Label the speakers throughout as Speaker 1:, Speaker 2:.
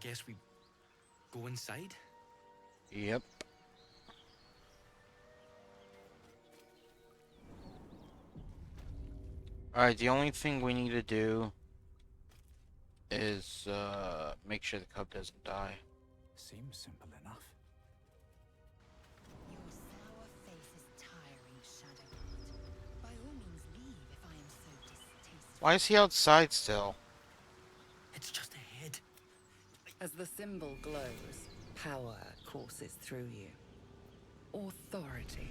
Speaker 1: guess we go inside?
Speaker 2: Yep. Alright, the only thing we need to do is make sure the cub doesn't die.
Speaker 1: Seems simple enough.
Speaker 3: Your sour face is tiring, Shadowheart. By all means leave if I am so distasteful.
Speaker 2: Why is he outside still?
Speaker 1: It's just ahead.
Speaker 4: As the symbol glows, power courses through you. Authority.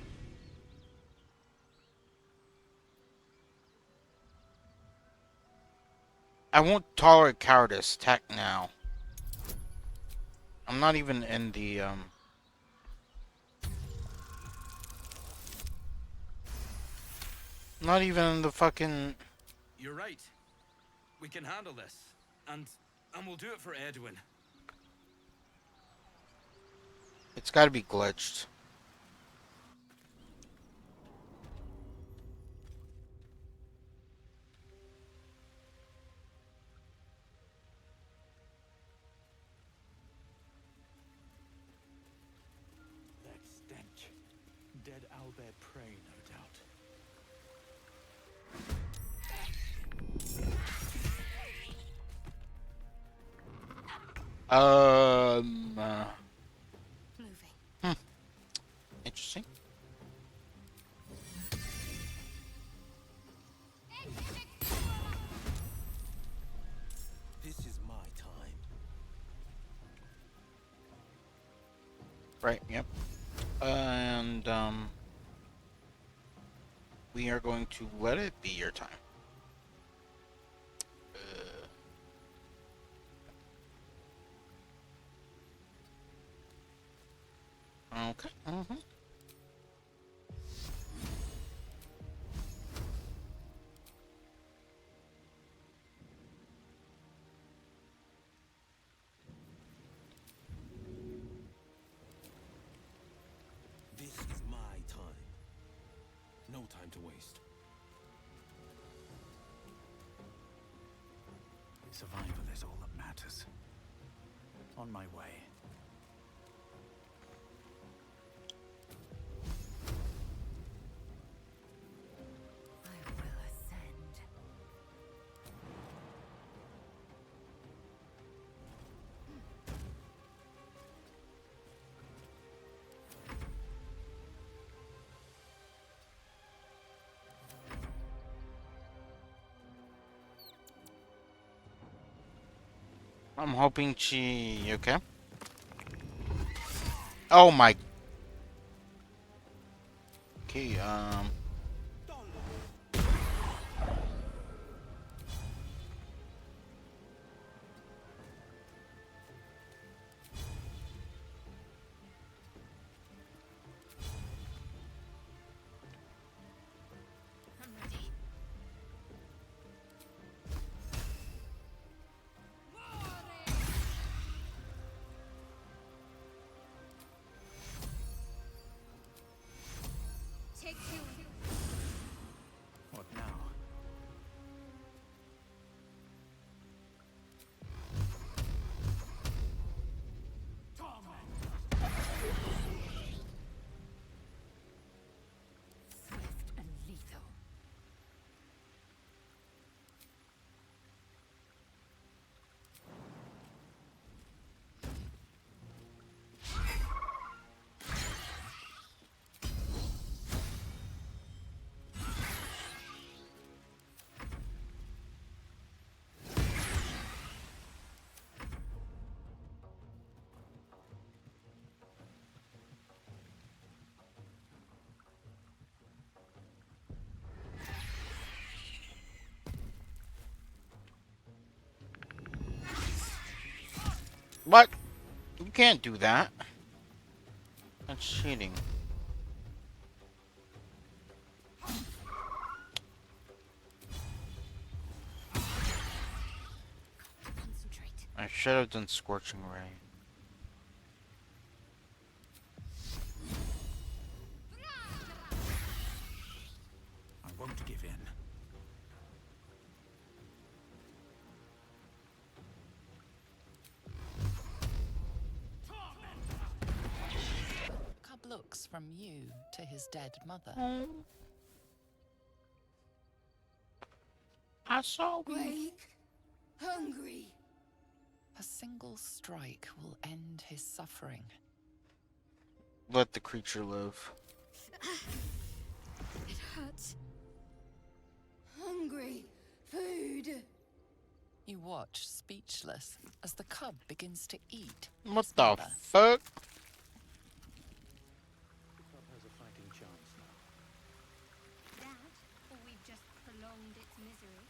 Speaker 2: I won't tolerate cowardice. Attack now. I'm not even in the not even in the fucking.
Speaker 1: You're right. We can handle this. And we'll do it for Edwin.
Speaker 2: It's gotta be glitched.
Speaker 1: That stench. Dead owlbear prey, no doubt.
Speaker 3: Moving.
Speaker 2: Interesting.
Speaker 1: This is my time.
Speaker 2: Right, yep. And we are going to let it be your time. Okay.
Speaker 1: This is my time. No time to waste. Survival is all that matters. On my way.
Speaker 3: I will ascend.
Speaker 2: I'm hoping she. Okay. Oh my. Okay.
Speaker 3: I'm ready. Take two.
Speaker 1: What now?
Speaker 3: Swift and lethal.
Speaker 2: What? You can't do that. That's cheating.
Speaker 3: Concentrate.
Speaker 2: I should have done Scorching Ray.
Speaker 1: I won't give in.
Speaker 4: thanks from you to his dead mother.
Speaker 2: I saw we.
Speaker 3: Wake, hungry.
Speaker 4: A single strike will end his suffering.
Speaker 2: Let the creature live.
Speaker 3: It hurts. Hungry. Food.
Speaker 4: You watch, speechless, as the cub begins to eat.
Speaker 2: What
Speaker 4: his
Speaker 2: the
Speaker 4: mother.
Speaker 2: fuck?
Speaker 1: The club has a fighting chance now.
Speaker 3: That, or we've just prolonged its misery.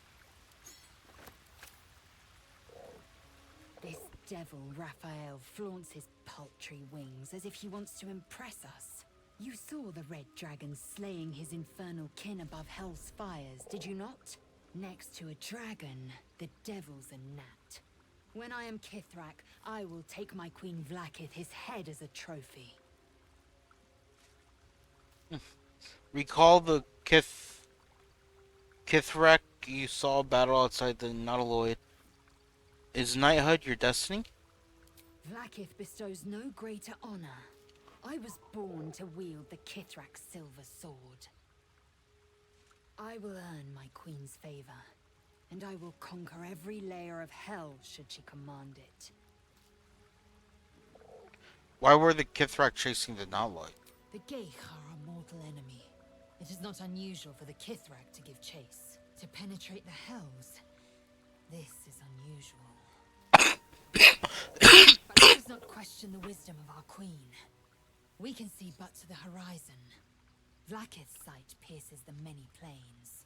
Speaker 3: This devil Raphael flaunts his paltry wings as if he wants to impress us. You saw the red dragon slaying his infernal kin above hell's fires, did you not? Next to a dragon, the devil's a gnat. When I am Kithrak, I will take my Queen Vlaakith his head as a trophy.
Speaker 2: Recall the Kithrak you saw battle outside the Nautiloid. Is knighthood your destiny?
Speaker 3: Vlaakith bestows no greater honor. I was born to wield the Kithrak silver sword. I will earn my queen's favor, and I will conquer every layer of hell should she command it.
Speaker 2: Why were the Kithrak chasing the Nautiloid?
Speaker 3: The Geich are our mortal enemy. It is not unusual for the Kithrak to give chase. To penetrate the hells, this is unusual. But let us not question the wisdom of our queen. We can see but to the horizon. Vlaakith's sight pierces the many plains.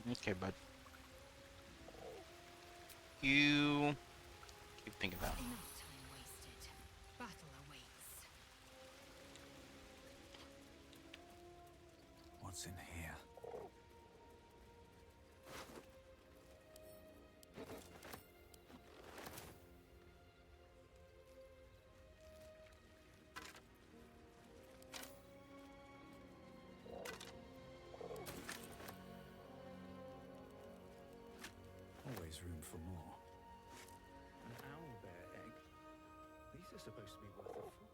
Speaker 2: Okay, bud. You keep thinking about it.
Speaker 3: Enough time wasted. Battle awaits.
Speaker 1: What's in here? Always room for more. An owlbear egg? These are supposed to be worth a fortune.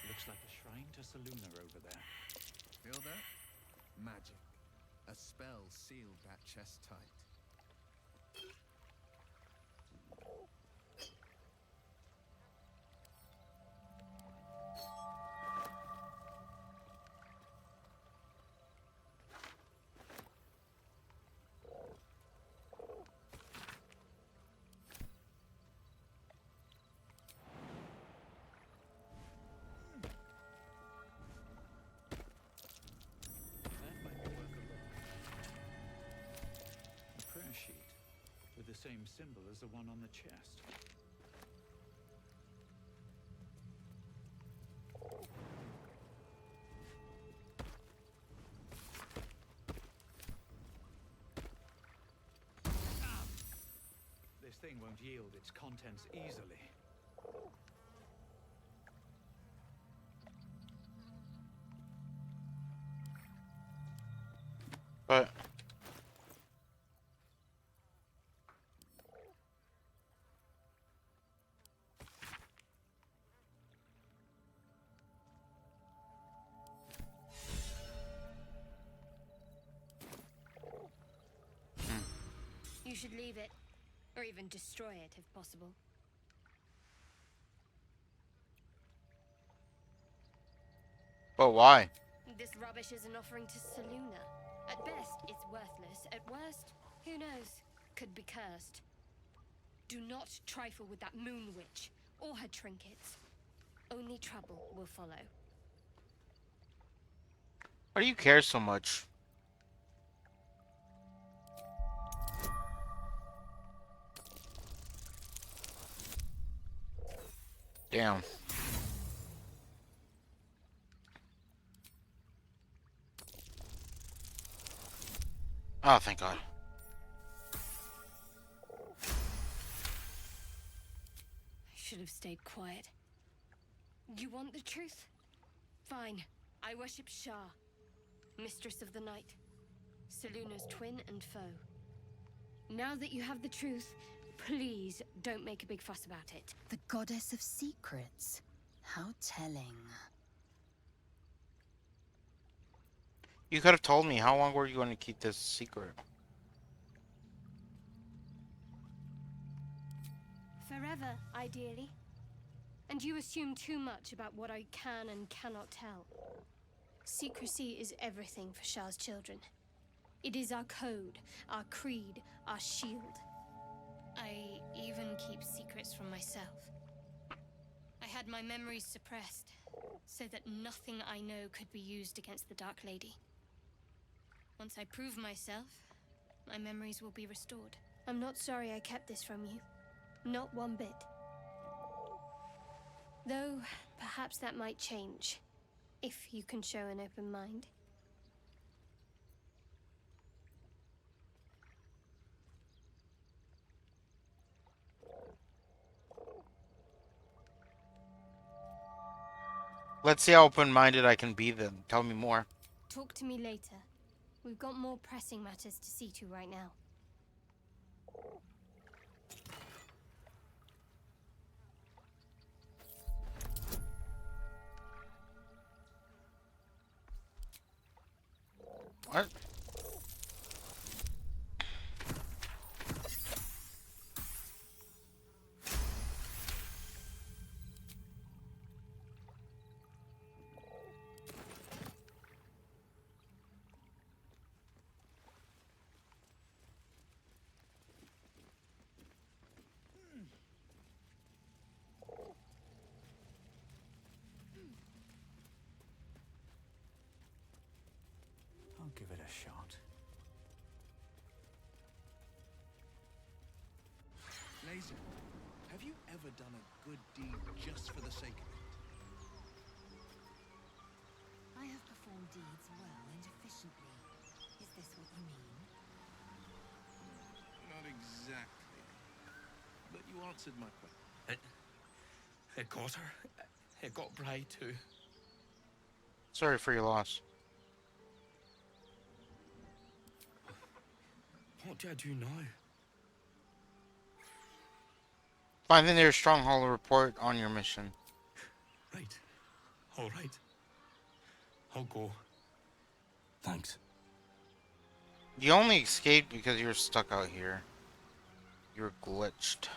Speaker 1: Looks like a shrine to Seluna over there.
Speaker 5: Feel that? Magic. A spell sealed that chest tight.
Speaker 1: That might be worth a look. A prayer sheet with the same symbol as the one on the chest. This thing won't yield its contents easily.
Speaker 2: But
Speaker 6: You should leave it, or even destroy it if possible.
Speaker 2: why?
Speaker 6: This rubbish is an offering to Seluna. At best, it's worthless. At worst, who knows? Could be cursed. Do not trifle with that moon witch, or her trinkets. Only trouble will follow.
Speaker 2: Why do you care so much? Damn. Oh, thank God.
Speaker 6: I should have stayed quiet. You want the truth? Fine. I worship Shah. Mistress of the Night, Seluna's twin and foe. Now that you have the truth, please don't make a big fuss about it.
Speaker 3: The goddess of secrets. How telling.
Speaker 2: You could have told me. How long were you going to keep this secret?
Speaker 6: Forever, ideally. And you assume too much about what I can and cannot tell. Secrecy is everything for Shah's children. It is our code, our creed, our shield. I even keep secrets from myself. I had my memories suppressed, so that nothing I know could be used against the Dark Lady. Once I prove myself, my memories will be restored. I'm not sorry I kept this from you. Not one bit. Though, perhaps that might change, if you can show an open mind.
Speaker 2: Let's see how open-minded I can be then. Tell me more.
Speaker 6: Talk to me later. We've got more pressing matters to see to right now.
Speaker 2: What?
Speaker 1: I'll give it a shot.
Speaker 5: Lazy, have you ever done a good deed just for the sake of it?
Speaker 3: I have performed deeds well and efficiently. Is this what you mean?
Speaker 5: Not exactly. But you answered my question.
Speaker 1: It got her. It got Bride too.
Speaker 2: Sorry for your loss.
Speaker 1: What do I do now?
Speaker 2: Find the nearest stronghold and report on your mission.
Speaker 1: Right. All right. I'll go. Thanks.
Speaker 2: You only escaped because you were stuck out here. You were glitched.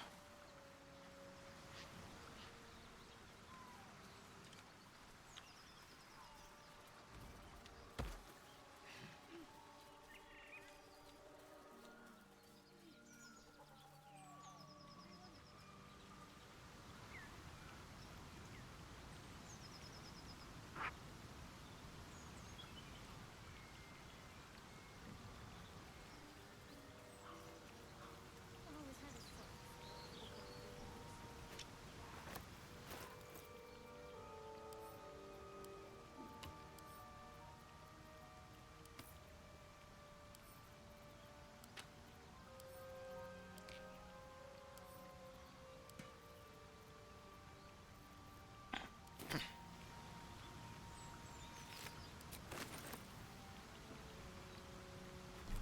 Speaker 6: I've always had a soft spot for complications.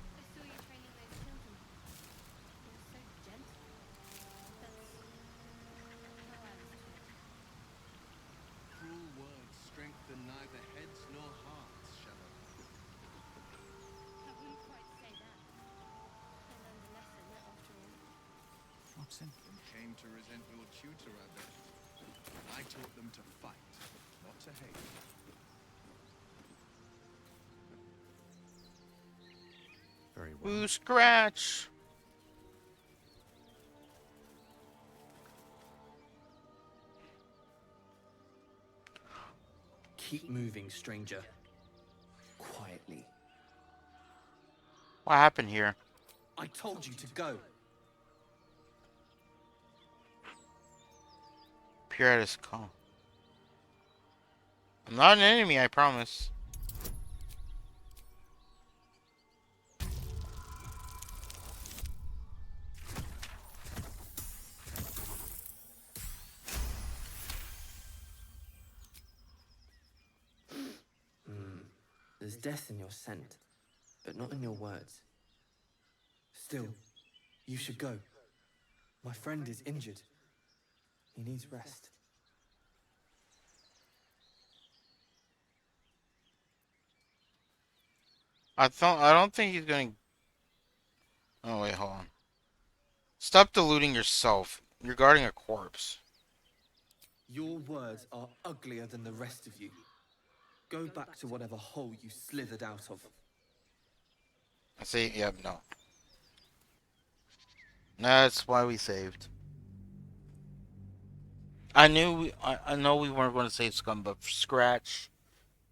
Speaker 6: I saw you training those children. You're so gentle. That's how I was taught.
Speaker 5: Cruel words strengthen neither heads nor hearts, Shadow.
Speaker 6: I wouldn't quite say that. I learned a lesson, after all.
Speaker 1: Watson?
Speaker 5: And came to resent your tutor, I bet. I taught them to fight, not to hate.
Speaker 1: Very well.
Speaker 2: Ooh, scratch!
Speaker 1: Keep moving, stranger. Quietly.
Speaker 2: What happened here?
Speaker 1: I told you to go.
Speaker 2: Pure at his call. I'm not an enemy, I promise.
Speaker 7: There's death in your scent, but not in your words. Still, you should go. My friend is injured. He needs rest.
Speaker 2: I don't think he's gonna. Oh wait, hold on. Stop deluding yourself. You're guarding a corpse.
Speaker 7: Your words are uglier than the rest of you. Go back to whatever hole you slithered out of.
Speaker 2: I say, yep, no. That's why we saved. I know we weren't going to save Scum, but for Scratch,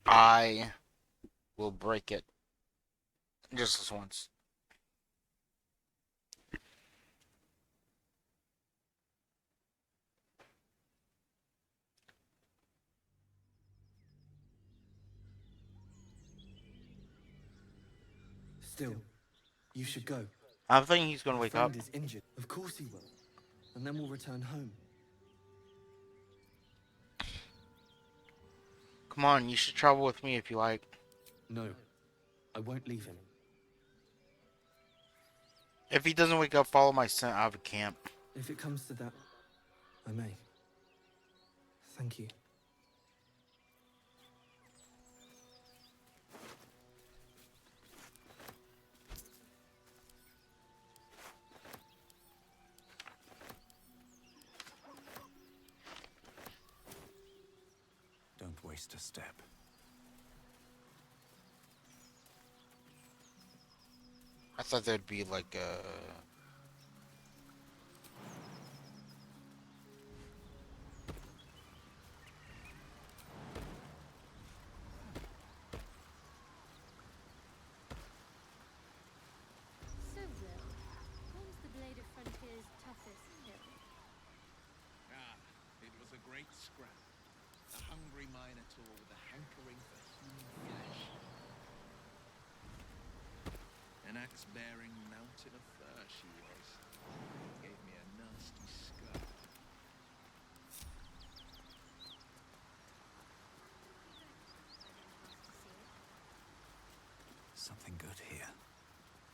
Speaker 2: I will break it. Just this once.
Speaker 7: Still, you should go.
Speaker 2: I think he's going to
Speaker 7: My
Speaker 2: wake up.
Speaker 7: friend is injured. Of course he will. And then we'll return home.
Speaker 2: Come on, you should travel with me if you like.
Speaker 7: No, I won't leave him.
Speaker 2: If he doesn't wake up, follow my scent out of camp.
Speaker 7: If it comes to that, I may. Thank you.
Speaker 1: Don't waste a step.
Speaker 2: I thought there'd be like a...
Speaker 6: So, Will, what was the Blade of Frontier's toughest hill?
Speaker 5: Ah, it was a great scrap. A hungry minotaur with a hankering for human flesh. An axe-bearing mountain of fur she was. Gave me a nasty scar.
Speaker 1: Something good here.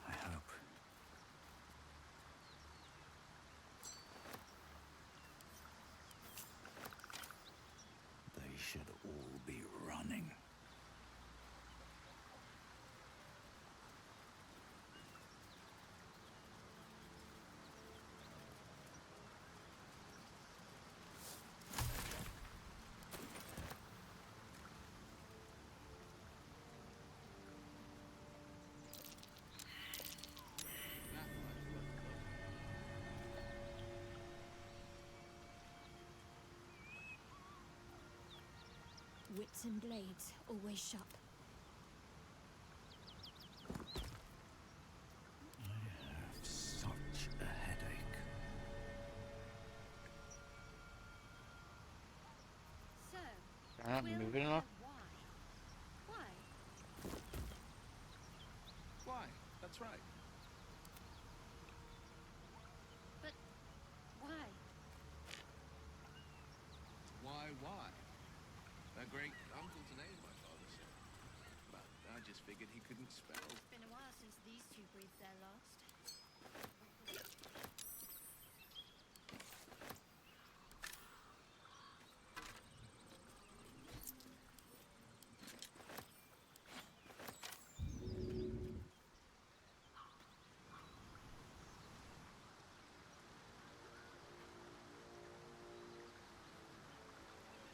Speaker 1: I hope. They should all be running.
Speaker 5: That much worth clothing.
Speaker 6: Wits and blades always sharp.
Speaker 1: I have such a headache.
Speaker 6: So,
Speaker 2: I'm not
Speaker 6: Will,
Speaker 2: moving enough.
Speaker 6: why?
Speaker 5: Why? That's right.
Speaker 6: But why?
Speaker 5: Why? A great uncle's name, my father said. But I just figured he couldn't spell.
Speaker 6: It's been a while since these two breathed their last.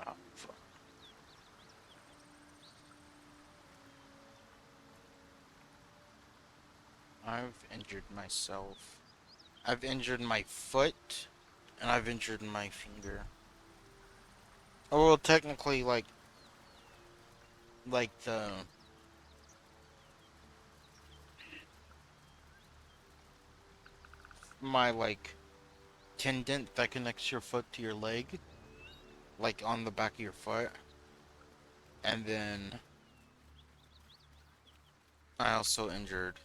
Speaker 2: Oh, fuck. I've injured myself. I've injured my foot, and I've injured my finger. Oh, well, technically, like the my like tendon that connects your foot to your leg, like on the back of your foot, and then I also injured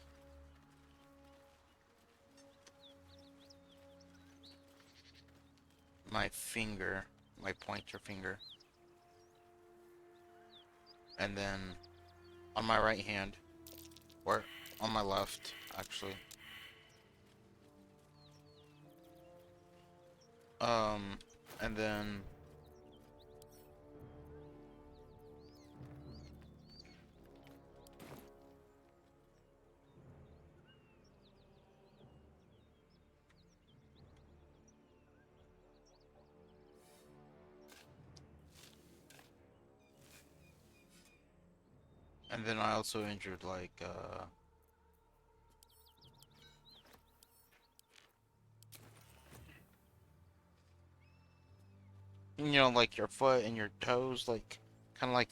Speaker 2: my finger, my pointer finger, and then On my right hand. Or on my left, actually. And then... And then I also injured, like, you know, like your foot and your toes, like, kind of like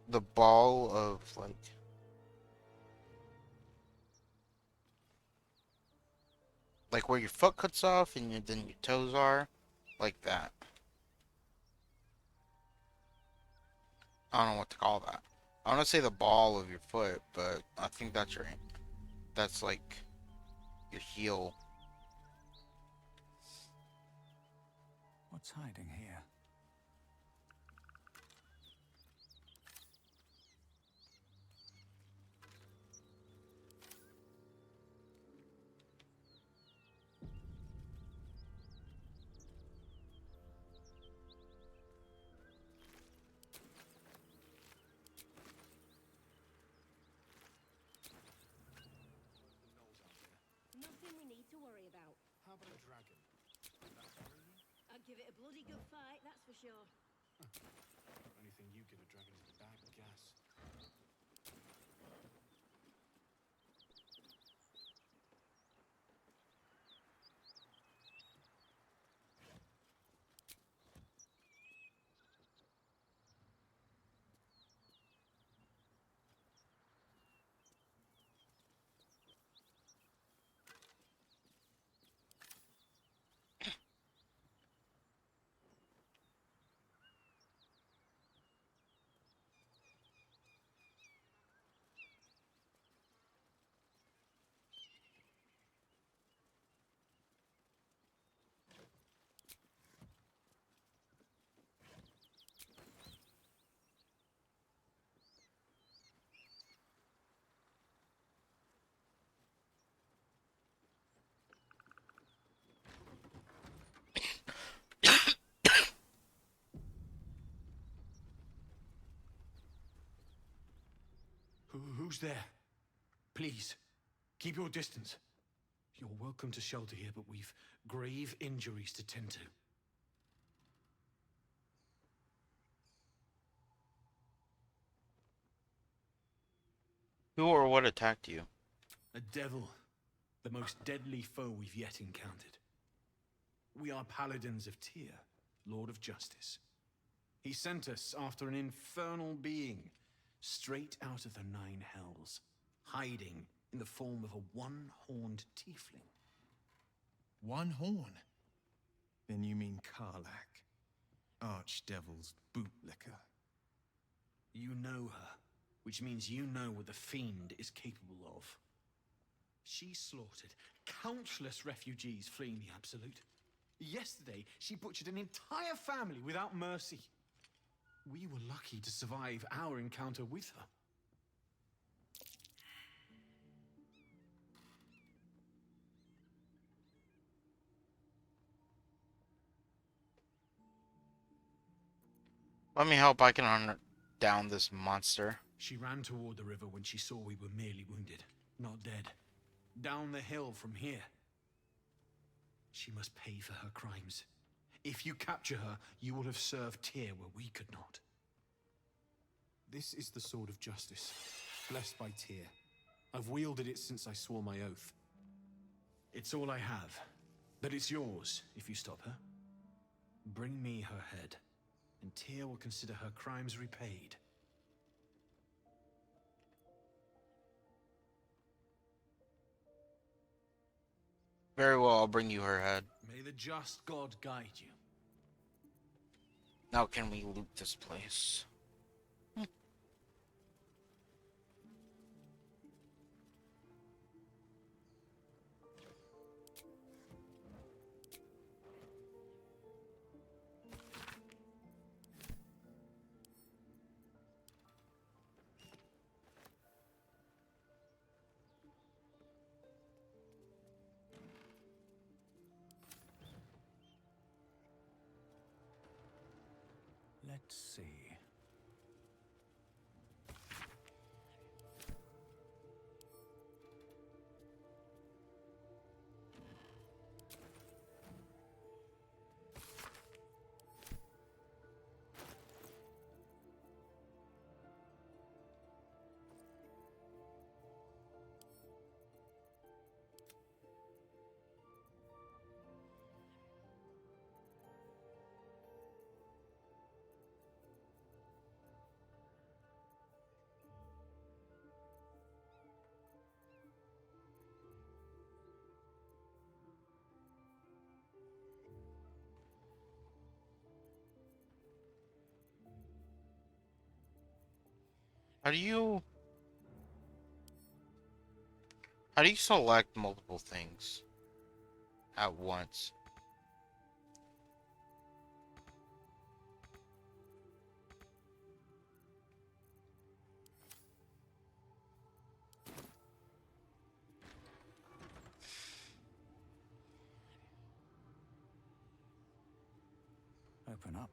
Speaker 2: the ball of, like where your foot cuts off and then your toes are, like that. I don't know what to call that. I want to say the ball of your foot, but I think that's that's like your heel.
Speaker 1: What's hiding here?
Speaker 8: Nothing we need to worry about.
Speaker 5: How about a dragon? Would that worry you?
Speaker 8: I'd give it a bloody good fight, that's for sure.
Speaker 5: Only thing you give a dragon is bad gas.
Speaker 1: Who's there? Please, keep your distance. You're welcome to shelter here, but we've grave injuries to tend to.
Speaker 2: Who or what attacked you?
Speaker 1: A devil, the most deadly foe we've yet encountered. We are paladins of Tyr, Lord of Justice. He sent us after an infernal being, straight out of the Nine Hells, hiding in the form of a one-horned tiefling.
Speaker 5: One horn? Then you mean Karlach, Archdevil's bootlicker.
Speaker 1: You know her, which means you know what the Fiend is capable of. She slaughtered countless refugees fleeing the Absolute. Yesterday, she butchered an entire family without mercy. We were lucky to survive our encounter with her.
Speaker 2: Let me help. I can hunt down this monster.
Speaker 1: She ran toward the river when she saw we were merely wounded, not dead. Down the hill from here. She must pay for her crimes. If you capture her, you will have served Tyr where we could not. This is the sword of justice, blessed by Tyr. I've wielded it since I swore my oath. It's all I have, but it's yours if you stop her. Bring me her head, and Tyr will consider her crimes repaid.
Speaker 2: Very well, I'll bring you her head.
Speaker 1: May the just God guide you.
Speaker 2: Now can we loot this place?
Speaker 1: Let's see.
Speaker 2: How do you... How do you select multiple things at once?
Speaker 1: Open up.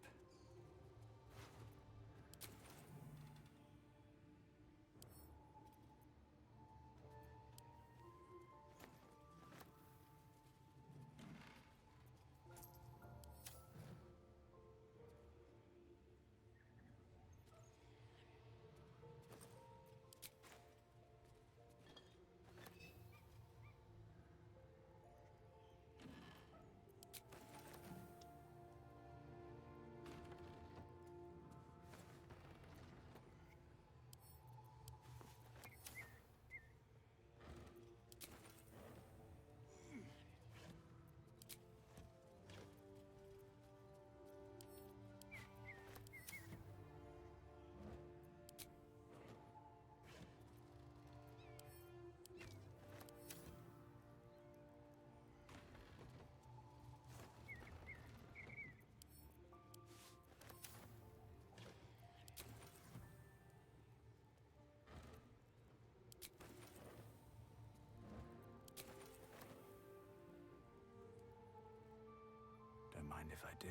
Speaker 1: Don't mind if I do.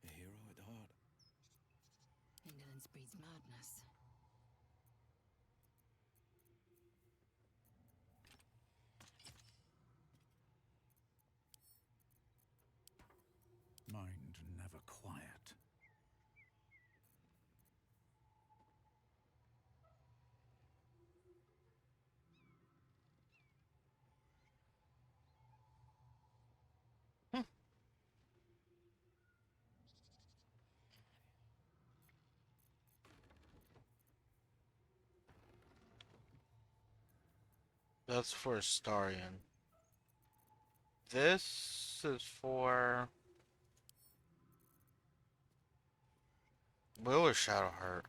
Speaker 1: A hero at heart.
Speaker 3: Indolence breeds madness.
Speaker 1: Mind never quiet.
Speaker 2: That's for Astarion. This is for... Will or Shadowheart?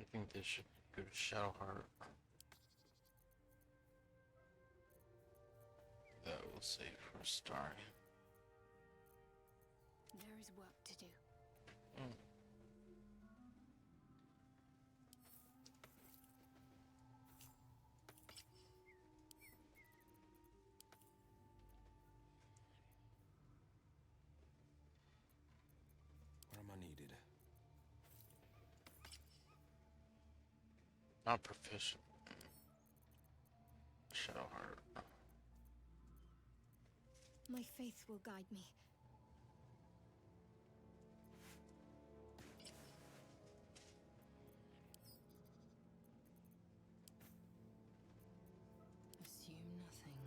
Speaker 2: I think they should go to Shadowheart. That will save for Star.
Speaker 6: There is work to do.
Speaker 5: Where am I needed?
Speaker 2: Not proficient. Shadowheart.
Speaker 6: My faith will guide me.
Speaker 3: Assume nothing.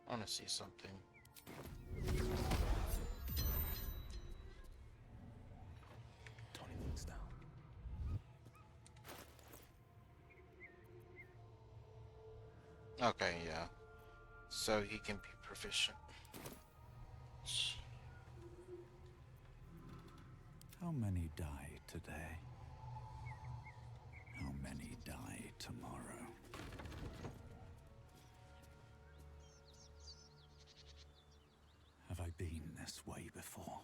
Speaker 2: I want to see something.
Speaker 5: Toning things down.
Speaker 2: Okay, yeah. So he can be proficient.
Speaker 9: How many die today? How many die tomorrow? Have I been this way before?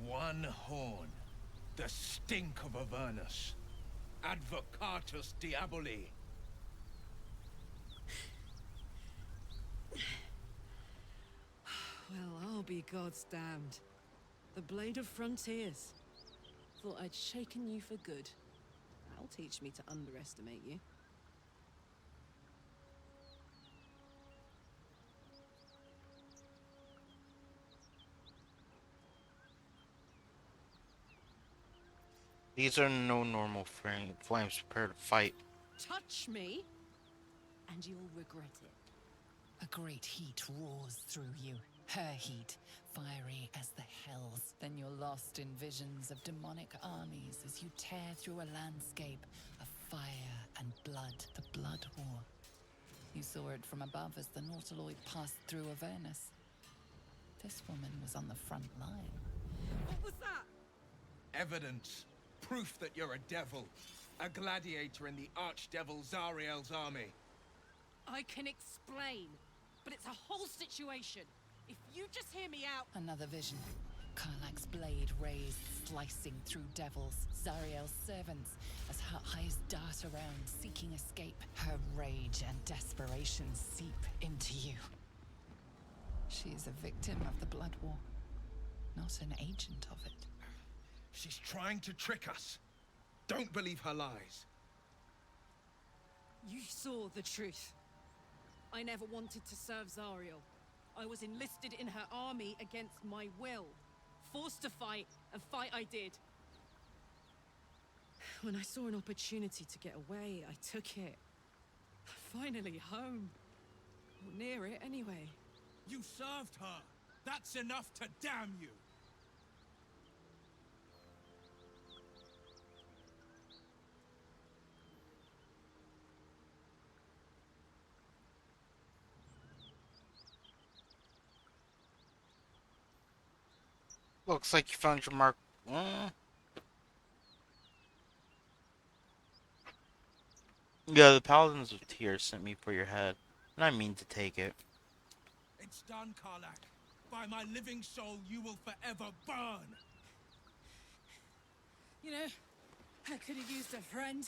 Speaker 5: One horn. The stink of Avernus. Advocatus Diaboli.
Speaker 10: Well, I'll be God's damned. The Blade of Frontiers. Thought I'd shaken you for good. That'll teach me to underestimate you.
Speaker 2: These are no normal flames. Prepare to fight.
Speaker 10: Touch me, and you'll regret it.
Speaker 4: A great heat roars through you. Her heat, fiery as the hells. Then you're lost in visions of demonic armies as you tear through a landscape of fire and blood. The Blood War. You saw it from above as the Nautiloid passed through Avernus. This woman was on the front line.
Speaker 10: What was that?
Speaker 5: Evidence. Proof that you're a devil. A gladiator in the archdevil Zariel's army.
Speaker 10: I can explain, but it's a whole situation. If you just hear me out...
Speaker 4: Another vision. Karlach's blade raised, slicing through devils, Zariel's servants, as her eyes dart around, seeking escape. Her rage and desperation seep into you. She is a victim of the Blood War, not an agent of it.
Speaker 5: She's trying to trick us. Don't believe her lies.
Speaker 10: You saw the truth. I never wanted to serve Zariel. I was enlisted in her army against my will. Forced to fight, and fight I did. When I saw an opportunity to get away, I took it. Finally home. Or near it, anyway.
Speaker 5: You served her. That's enough to damn you.
Speaker 2: Looks like you found your mark. Yeah, the Paladins of Tyr sent me for your head, and I mean to take it.
Speaker 5: It's done, Karlach. By my living soul, you will forever burn.
Speaker 10: You know, I could have used a friend.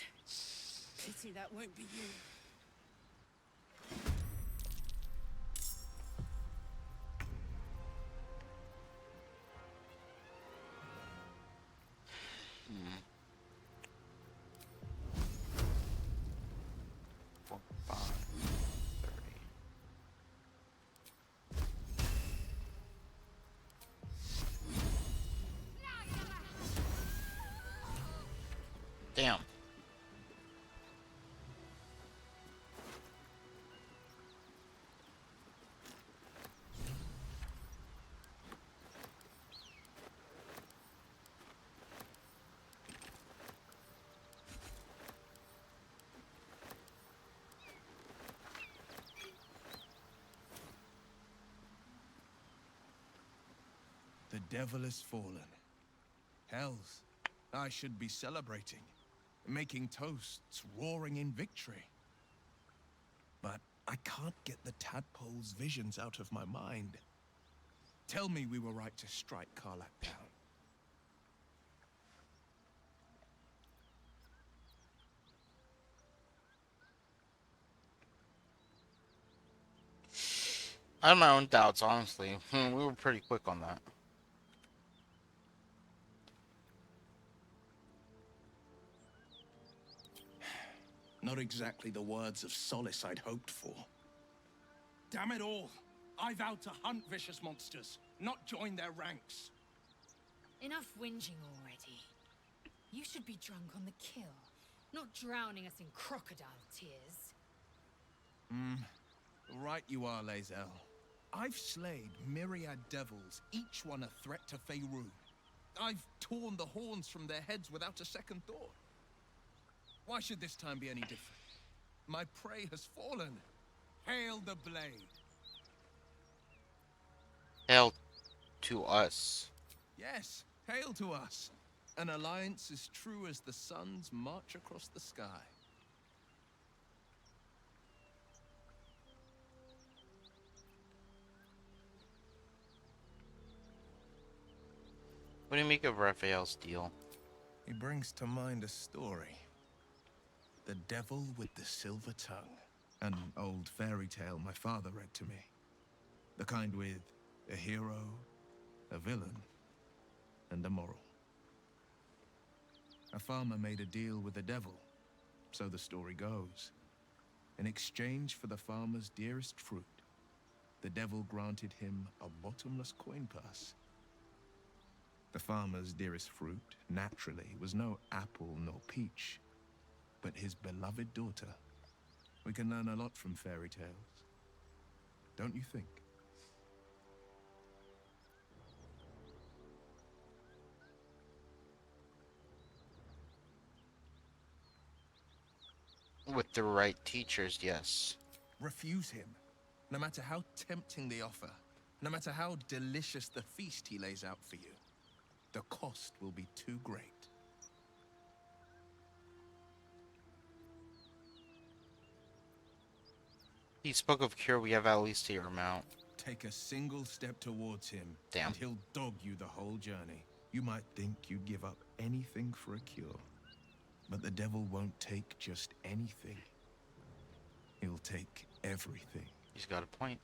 Speaker 10: Pity that won't be you.
Speaker 2: Damn.
Speaker 5: The devil has fallen. Hells, I should be celebrating, making toasts, roaring in victory. But I can't get the tadpole's visions out of my mind. Tell me we were right to strike Karlak down.
Speaker 2: I have my own doubts, honestly. We were pretty quick on that.
Speaker 5: Not exactly the words of solace I'd hoped for. Damn it all! I vowed to hunt vicious monsters, not join their ranks.
Speaker 11: Enough whinging already. You should be drunk on the kill, not drowning us in crocodile tears.
Speaker 5: Right you are, Lae'zel. I've slayed myriad devils, each one a threat to Faerun. I've torn the horns from their heads without a second thought. Why should this time be any different? My prey has fallen. Hail the blade.
Speaker 2: Hail to us.
Speaker 5: Yes, hail to us. An alliance as true as the sun's march across the sky.
Speaker 2: What do you make of Raphael's deal?
Speaker 5: He brings to mind a story. The Devil with the Silver Tongue. An old fairy tale my father read to me. The kind with a hero, a villain, and a moral. A farmer made a deal with the devil, so the story goes. In exchange for the farmer's dearest fruit, the devil granted him a bottomless coin purse. The farmer's dearest fruit, naturally, was no apple nor peach, but his beloved daughter. We can learn a lot from fairy tales, don't you think?
Speaker 2: With the right teachers, yes.
Speaker 5: Refuse him, no matter how tempting the offer, no matter how delicious the feast he lays out for you. The cost will be too great.
Speaker 2: He spoke of cure, we have at least a year amount.
Speaker 5: Take a single step towards him,
Speaker 2: Damn.
Speaker 5: and he'll dog you the whole journey. You might think you'd give up anything for a cure, but the devil won't take just anything. He'll take everything.
Speaker 2: He's got a point.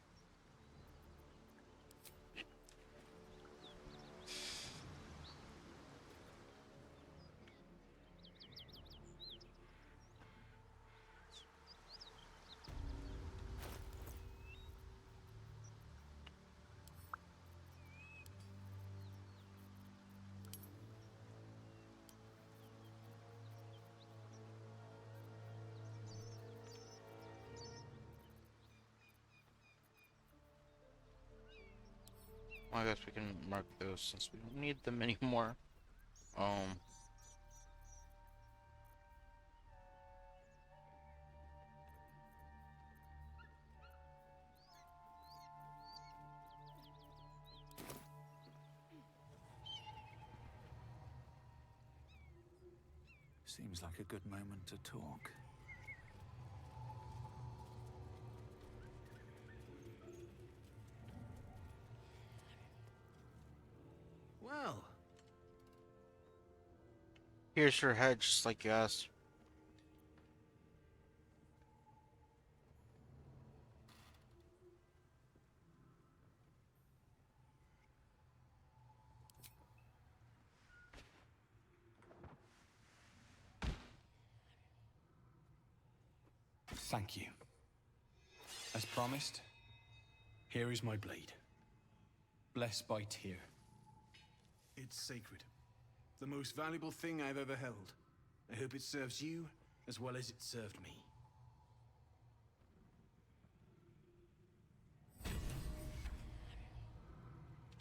Speaker 2: Well, I guess we can mark those since we don't need them anymore.
Speaker 9: Seems like a good moment to talk.
Speaker 1: Well,
Speaker 2: Here's your head, just like you asked.
Speaker 1: thank you. As promised, here is my blade. Blessed by Tyr. It's sacred. The most valuable thing I've ever held. I hope it serves you as well as it served me.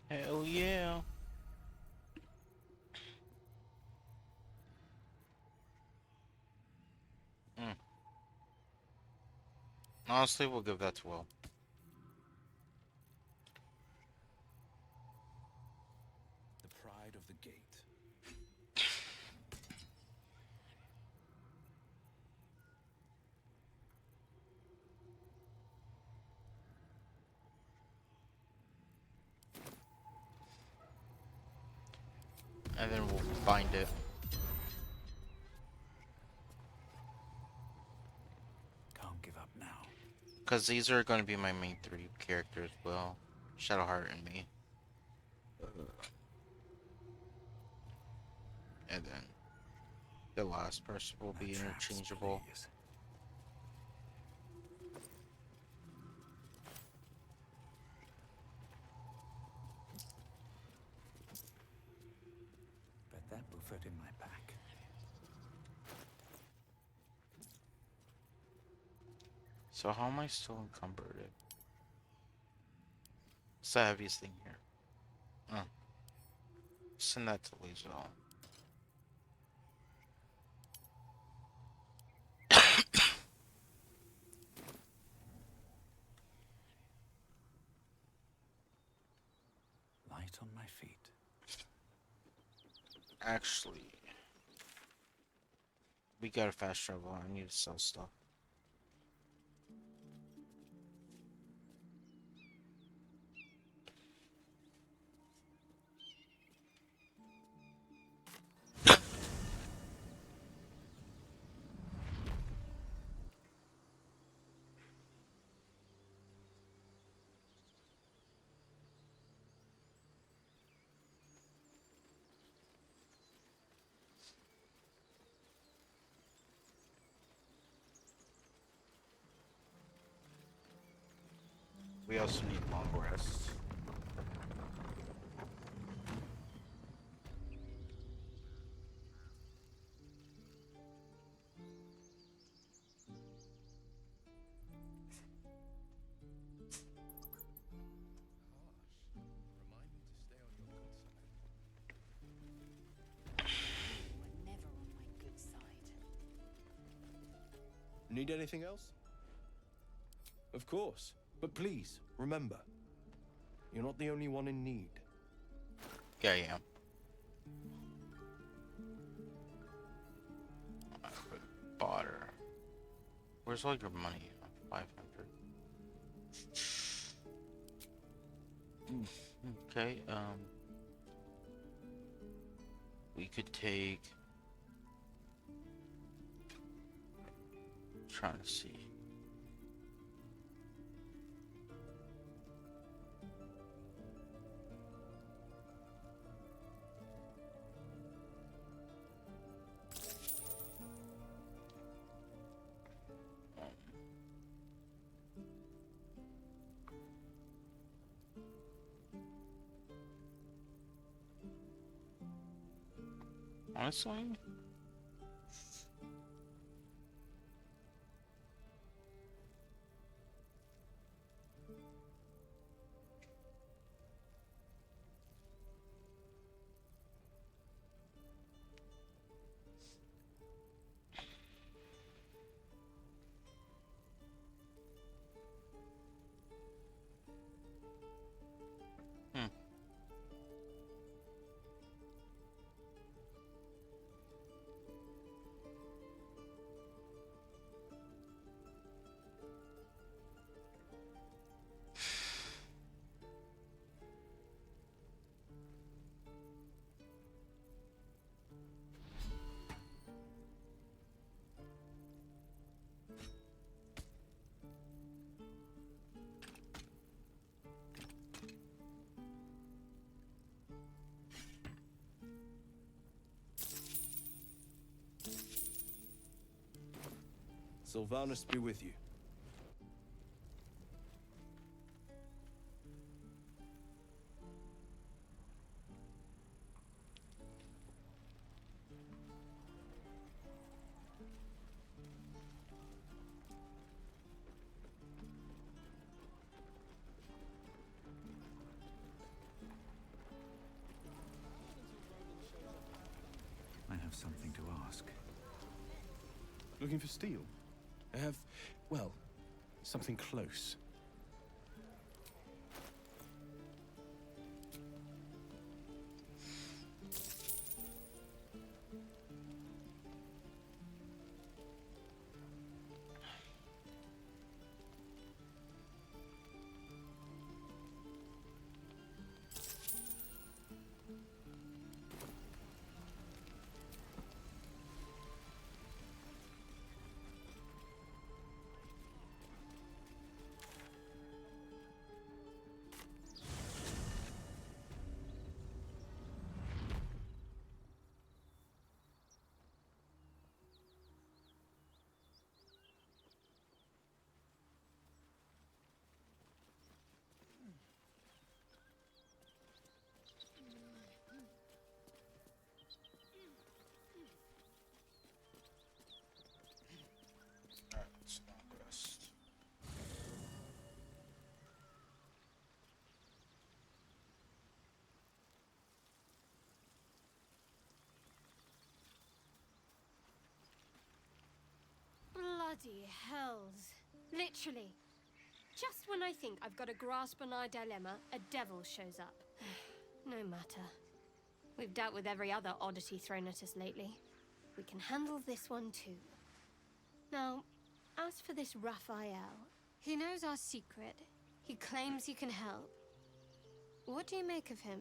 Speaker 2: Hell yeah. Mm. Honestly, we'll give that to Will.
Speaker 5: The pride of the gate.
Speaker 2: And then we'll bind it.
Speaker 9: Can't give up now.
Speaker 2: Because these are going to be my main 3 characters, Will, Shadowheart, and me. And then the last person will be
Speaker 9: Traps,
Speaker 2: interchangeable.
Speaker 9: please. Bet that will fit in my pack.
Speaker 2: So how am I still encumbered? It's the heaviest thing here. Oh. Send that to Lazel.
Speaker 9: Light on my feet.
Speaker 2: Actually, we gotta fast travel. I need to sell stuff. We also need long rests.
Speaker 3: You were never on my good side.
Speaker 7: Need anything else? Of course. But please, remember, you're not the only one in need.
Speaker 2: Yeah, I am. Baldur. Where's all your money? 500. Okay, we could take... Trying to see. Honestly,
Speaker 7: Sylvanus be with you.
Speaker 9: have something to ask.
Speaker 12: Looking for steel? I have, well, something close.
Speaker 2: Alright, let's long rest.
Speaker 6: Bloody hells. Literally. Just when I think I've got a grasp on our dilemma, a devil shows up. No matter. We've dealt with every other oddity thrown at us lately. We can handle this one too. Now, as for this Raphael, he knows our secret. He claims he can help. What do you make of him?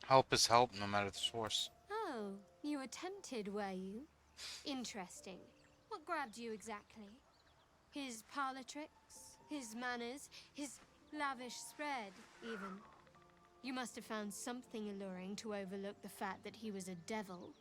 Speaker 2: Help is help, no matter the source.
Speaker 6: Oh, you were tempted, were you? Interesting. What grabbed you exactly? His parlor tricks? His manners? His lavish spread, even? You must have found something alluring to overlook the fact that he was a devil.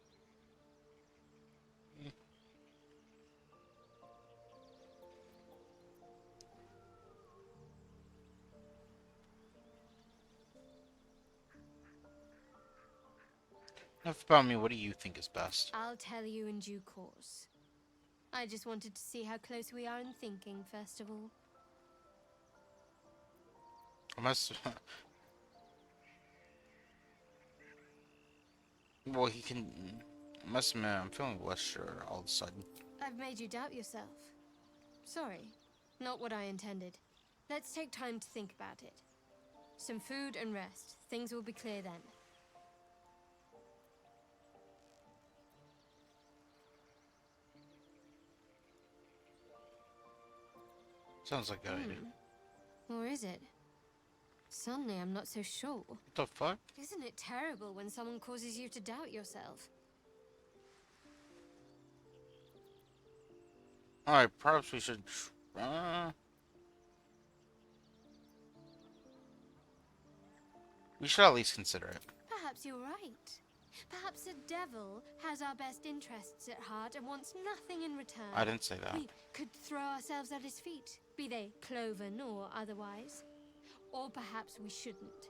Speaker 2: Enough about me, what do you think is best?
Speaker 6: I'll tell you in due course. I just wanted to see how close we are in thinking, first of all.
Speaker 2: I must... Well, he can... I must admit, I'm feeling less sure all of a sudden.
Speaker 6: I've made you doubt yourself. Sorry, not what I intended. Let's take time to think about it. Some food and rest. Things will be clear then.
Speaker 2: Sounds like a good idea.
Speaker 6: Or is it? Suddenly, I'm not so sure.
Speaker 2: What the fuck?
Speaker 6: Isn't it terrible when someone causes you to doubt yourself?
Speaker 2: Alright, perhaps we should... We should at least consider it.
Speaker 6: Perhaps you're right. Perhaps the devil has our best interests at heart and wants nothing in return.
Speaker 2: I didn't say that.
Speaker 6: We could throw ourselves at his feet, be they cloven or otherwise. Or perhaps we shouldn't.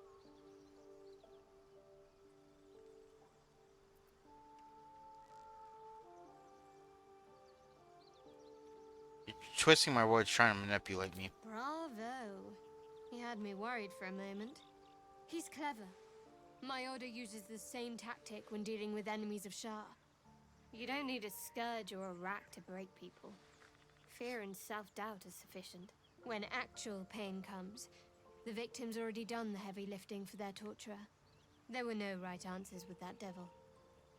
Speaker 2: You're twisting my words, trying to manipulate me.
Speaker 6: Bravo. He had me worried for a moment. He's clever. My order uses the same tactic when dealing with enemies of Shah. You don't need a scourge or a rack to break people. Fear and self-doubt is sufficient. When actual pain comes, the victim's already done the heavy lifting for their torturer. There were no right answers with that devil.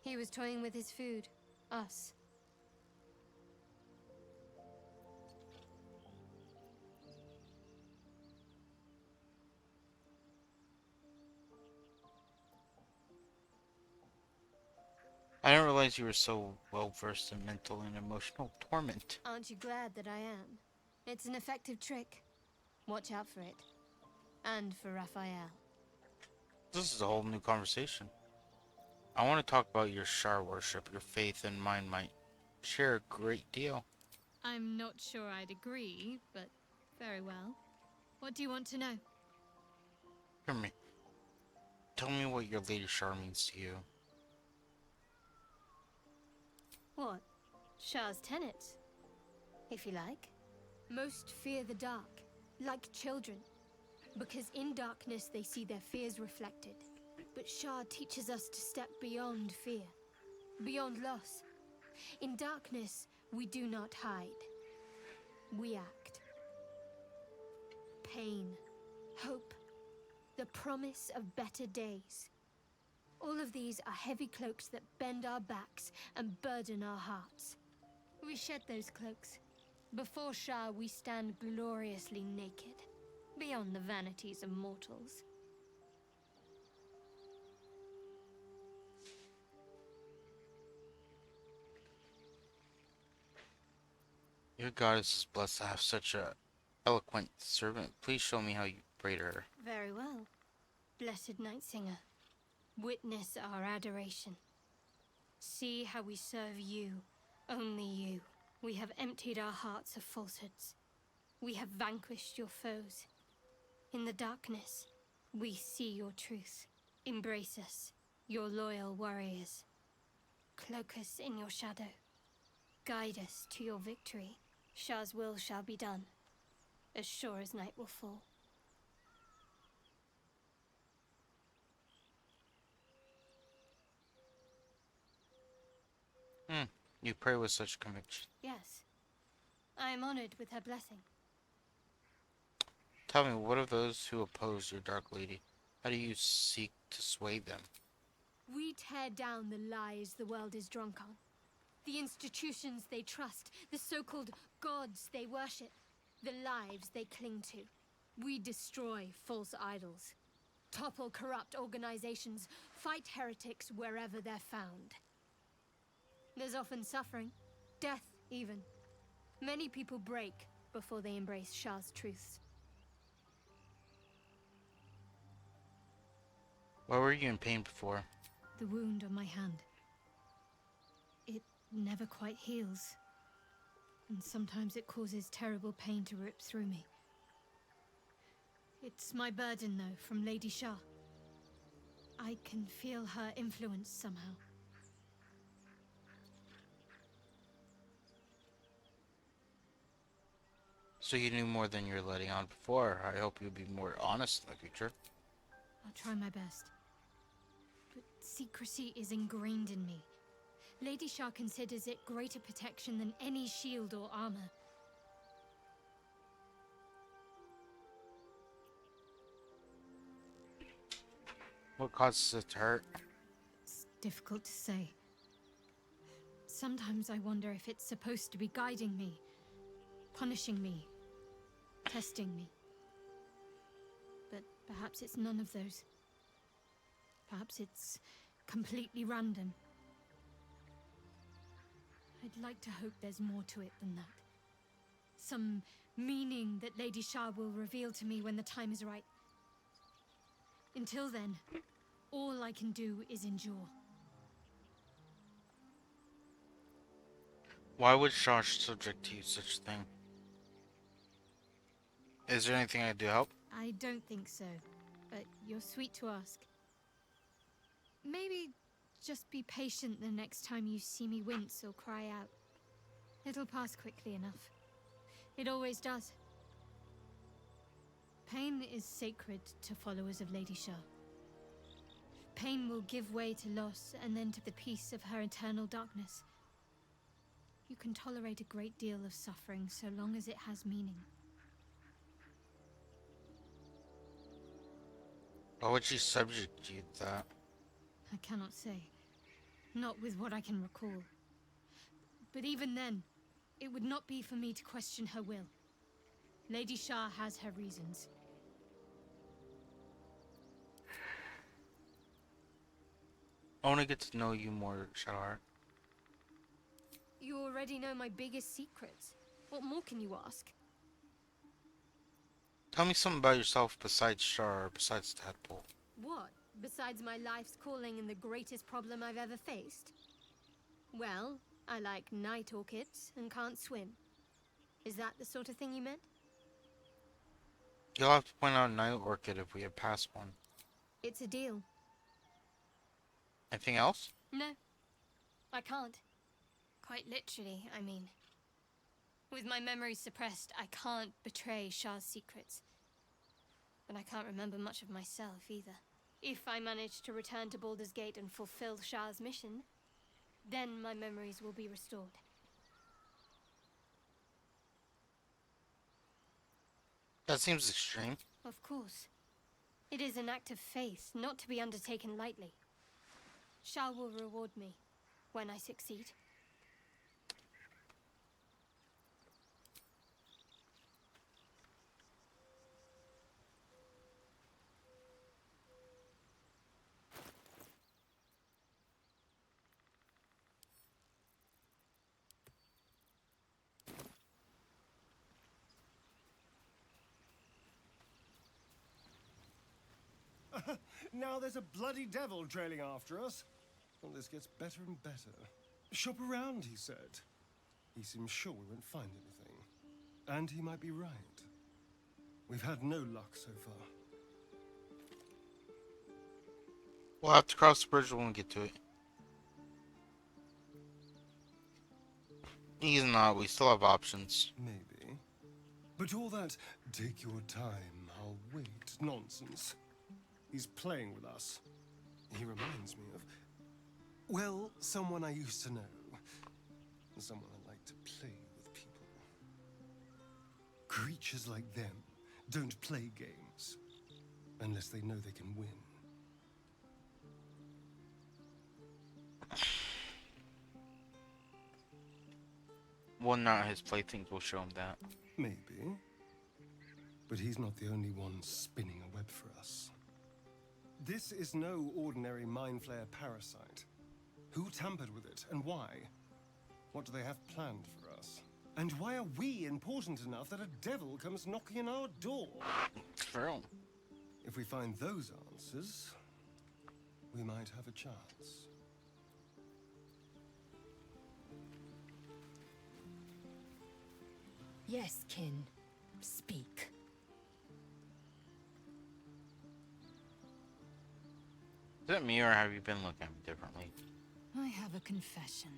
Speaker 6: He was toying with his food. Us.
Speaker 2: I didn't realize you were so well versed in mental and emotional torment.
Speaker 6: Aren't you glad that I am? It's an effective trick. Watch out for it. And for Raphael.
Speaker 2: This is a whole new conversation. I want to talk about your Shar worship. Your faith and mine might share a great deal.
Speaker 11: I'm not sure I'd agree, but very well. What do you want to know?
Speaker 2: Hear me. Tell me what your Lady Shar means to you.
Speaker 6: What? Shah's tenets? If you like. Most fear the dark, like children. Because in darkness they see their fears reflected. But Shah teaches us to step beyond fear, beyond loss. In darkness, we do not hide. We act. Pain, hope, the promise of better days. All of these are heavy cloaks that bend our backs and burden our hearts. We shed those cloaks. Before Shah, we stand gloriously naked, beyond the vanities of mortals.
Speaker 2: Your goddess is blessed to have such a eloquent servant. Please show me how you pray to her.
Speaker 6: Very well. Blessed Night Singer, witness our adoration. See how we serve you, only you. We have emptied our hearts of falsehoods. We have vanquished your foes. In the darkness, we see your truth. Embrace us, your loyal warriors. Cloak us in your shadow. Guide us to your victory. Shah's will shall be done, as sure as night will fall.
Speaker 2: You pray with such conviction.
Speaker 6: Yes, I am honored with her blessing.
Speaker 2: Tell me, what of those who oppose your Dark Lady? How do you seek to sway them?
Speaker 6: We tear down the lies the world is drunk on. The institutions they trust, the so-called gods they worship, the lives they cling to. We destroy false idols, topple corrupt organizations, fight heretics wherever they're found. There's often suffering, death even. Many people break before they embrace Shah's truths.
Speaker 2: Why were you in pain before?
Speaker 6: The wound on my hand. It never quite heals. And sometimes it causes terrible pain to rip through me. It's my burden, though, from Lady Shah. I can feel her influence somehow.
Speaker 2: So you knew more than you're letting on before. I hope you'll be more honest in the future.
Speaker 6: I'll try my best. But secrecy is ingrained in me. Lady Shah considers it greater protection than any shield or armor.
Speaker 2: What causes it to hurt?
Speaker 6: It's difficult to say. Sometimes I wonder if it's supposed to be guiding me, punishing me, testing me. But perhaps it's none of those. Perhaps it's completely random. I'd like to hope there's more to it than that. Some meaning that Lady Shah will reveal to me when the time is right. Until then, all I can do is endure.
Speaker 2: Why would Shah subject to you such a thing? Is there anything I can do to help?
Speaker 6: I don't think so, but you're sweet to ask. Maybe just be patient the next time you see me wince or cry out. It'll pass quickly enough. It always does. Pain is sacred to followers of Lady Shah. Pain will give way to loss and then to the peace of her eternal darkness. You can tolerate a great deal of suffering so long as it has meaning.
Speaker 2: Why would she subject you to that?
Speaker 6: I cannot say. Not with what I can recall. But even then, it would not be for me to question her will. Lady Shah has her reasons.
Speaker 2: I want to get to know you more, Shadowheart.
Speaker 6: You already know my biggest secrets. What more can you ask?
Speaker 2: Tell me something about yourself besides Shar, or besides Tadpole.
Speaker 6: What? Besides my life's calling and the greatest problem I've ever faced? Well, I like night orchids and can't swim. Is that the sort of thing you meant?
Speaker 2: You'll have to point out a night orchid if we have passed one.
Speaker 6: It's a deal.
Speaker 2: Anything else?
Speaker 6: No, I can't. Quite literally, I mean. With my memories suppressed, I can't betray Shah's secrets. But I can't remember much of myself either. If I manage to return to Baldur's Gate and fulfill Shah's mission, then my memories will be restored.
Speaker 2: That seems extreme.
Speaker 6: Of course. It is an act of faith, not to be undertaken lightly. Shah will reward me when I succeed.
Speaker 13: Now there's a bloody devil trailing after us. Well, this gets better and better. Shop around, he said. He seems sure we won't find anything. And he might be right. We've had no luck so far.
Speaker 2: We'll have to cross the bridge when we get to it. He's not. We still have options.
Speaker 13: Maybe. But all that, take your time, I'll wait, nonsense. He's playing with us. He reminds me of, well, someone I used to know. Someone I like to play with people. Creatures like them don't play games unless they know they can win.
Speaker 2: Well, not his playthings will show him that.
Speaker 13: Maybe. But he's not the only one spinning a web for us. This is no ordinary Mind Flayer parasite. Who tampered with it, and why? What do they have planned for us? And why are we important enough that a devil comes knocking on our door?
Speaker 2: True.
Speaker 13: If we find those answers, we might have a chance.
Speaker 3: Yes, kin. Speak.
Speaker 2: Is it me, or have you been looking at me differently?
Speaker 3: I have a confession.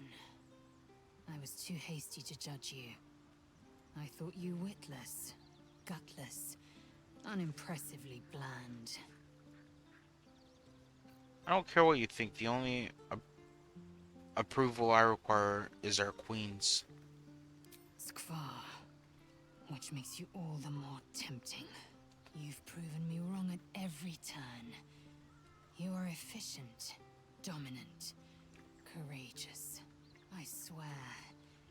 Speaker 3: I was too hasty to judge you. I thought you witless, gutless, unimpressively bland.
Speaker 2: I don't care what you think. The only approval I require is our queen's.
Speaker 3: Skvar, which makes you all the more tempting. You've proven me wrong at every turn. You are efficient, dominant, courageous. I swear,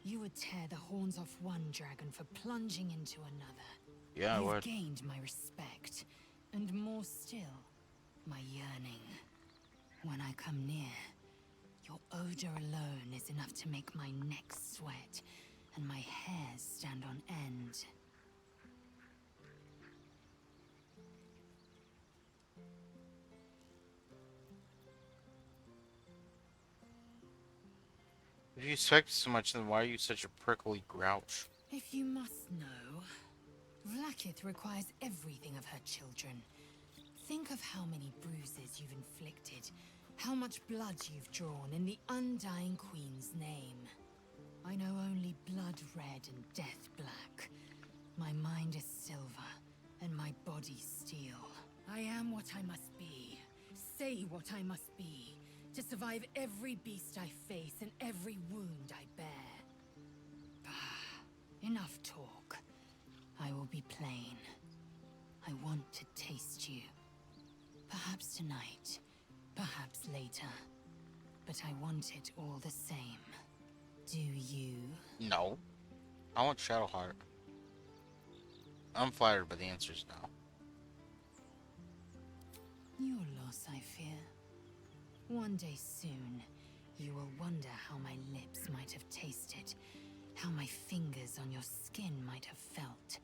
Speaker 3: you would tear the horns off one dragon for plunging into another.
Speaker 2: Yeah, I
Speaker 3: You've
Speaker 2: would.
Speaker 3: gained my respect, and more still, my yearning. When I come near, your odor alone is enough to make my neck sweat and my hairs stand on end.
Speaker 2: If you expect so much, then why are you such a prickly grouch?
Speaker 3: If you must know, Vlaakith requires everything of her children. Think of how many bruises you've inflicted, how much blood you've drawn in the Undying Queen's name. I know only blood red and death black. My mind is silver, and my body steel. I am what I must be, say what I must be, to survive every beast I face and every wound I bear. Enough talk. I will be plain. I want to taste you. Perhaps tonight, perhaps later. But I want it all the same. Do you?
Speaker 2: No. I want Shadowheart. I'm flattered, but the answer is no.
Speaker 3: Your loss, I fear. One day soon, you will wonder how my lips might have tasted, how my fingers on your skin might have felt,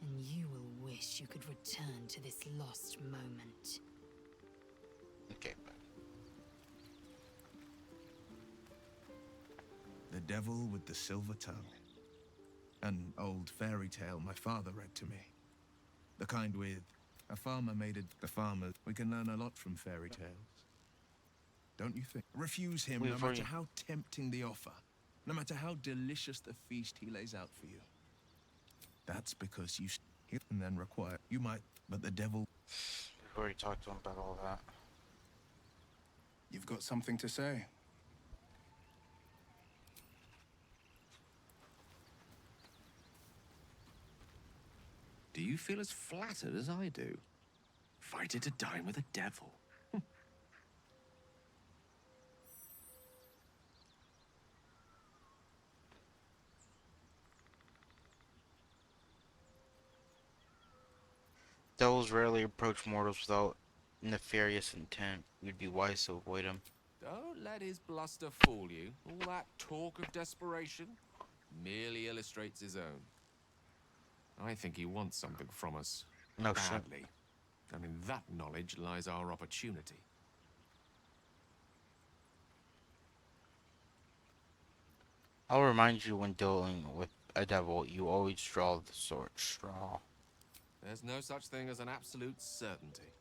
Speaker 3: and you will wish you could return to this lost moment.
Speaker 2: Okay, but
Speaker 5: The Devil with the Silver Tongue. An old fairy tale my father read to me. The kind with a farmer made it the farmer. We can learn a lot from fairy tales. Don't you think? Refuse him no matter how tempting the offer, no matter how delicious the feast he lays out for you. That's because you hit and then require. You might, but the devil.
Speaker 2: We've already talked to him about all that.
Speaker 5: You've got something to say?
Speaker 12: Do you feel as flattered as I do? Invited to dine with a devil.
Speaker 2: Devils rarely approach mortals without nefarious intent. You'd be wise to avoid him.
Speaker 14: Don't let his bluster fool you. All that talk of desperation merely illustrates his own. I think he wants something from us.
Speaker 2: No shit.
Speaker 14: Badly. And in that knowledge lies our opportunity.
Speaker 2: I'll remind you when dealing with a devil, you always draw the short straw.
Speaker 14: There's no such thing as an absolute certainty.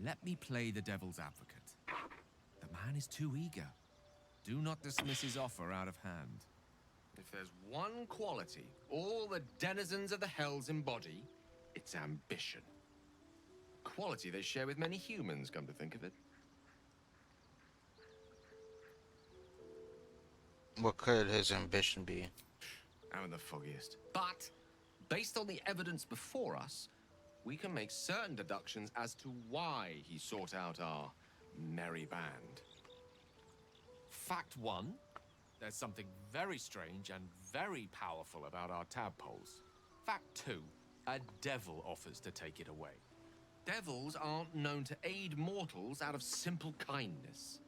Speaker 15: Let me play the devil's advocate. The man is too eager. Do not dismiss his offer out of hand.
Speaker 14: If there's one quality all the denizens of the hells embody, it's ambition. A quality they share with many humans, come to think of it.
Speaker 2: What could his ambition be?
Speaker 14: I'm the foggiest. But, based on the evidence before us, we can make certain deductions as to why he sought out our merry band.
Speaker 15: Fact 1. There's something very strange and very powerful about our tadpoles. Fact 2. A devil offers to take it away.
Speaker 14: Devils aren't known to aid mortals out of simple kindness.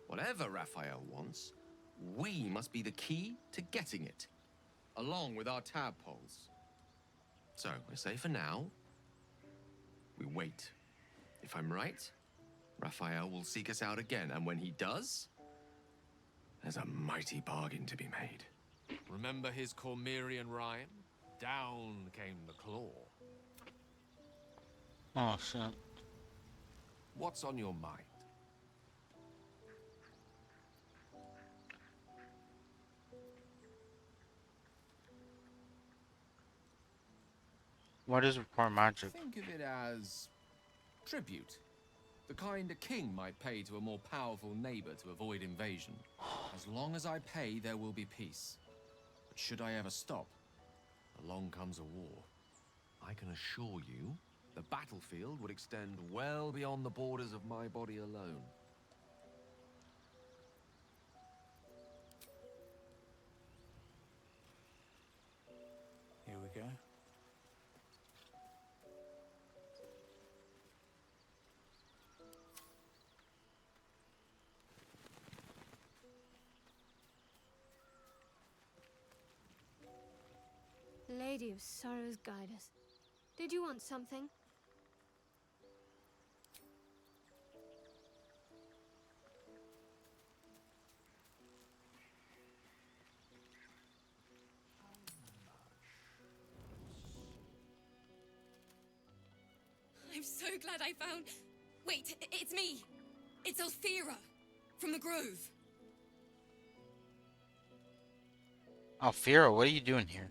Speaker 14: Whatever Raphael wants, we must be the key to getting it, along with our tadpoles. So, I say for now, we wait. If I'm right, Raphael will seek us out again, and when he does, there's a mighty bargain to be made.
Speaker 15: Remember his Cormyrean rhyme? Down came the claw.
Speaker 2: Oh, shit.
Speaker 15: What's on your mind?
Speaker 2: What is require magic?
Speaker 15: Think of it as tribute. The kind a king might pay to a more powerful neighbor to avoid invasion. As long as I pay, there will be peace. But should I ever stop, along comes a war.
Speaker 14: I can assure you, the battlefield would extend well beyond the borders of my body alone.
Speaker 9: Here we go.
Speaker 6: Lady of Sorrows, guide us. Did you want something?
Speaker 11: I'm so glad I found... Wait, it's me. It's Alfira from the Grove.
Speaker 2: Alfira, what are you doing here?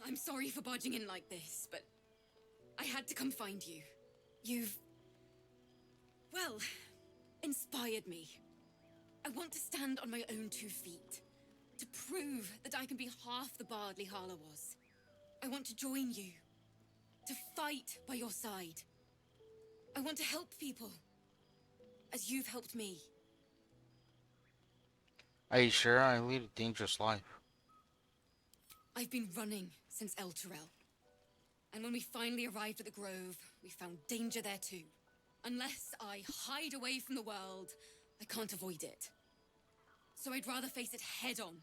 Speaker 11: I'm sorry for barging in like this, but I had to come find you. You've... well, inspired me. I want to stand on my own 2 feet, to prove that I can be half the bard Lihala was. I want to join you, to fight by your side. I want to help people, as you've helped me.
Speaker 2: Are you sure? I lead a dangerous life.
Speaker 11: I've been running since El Turel. And when we finally arrived at the Grove, we found danger there too. Unless I hide away from the world, I can't avoid it. So I'd rather face it head on.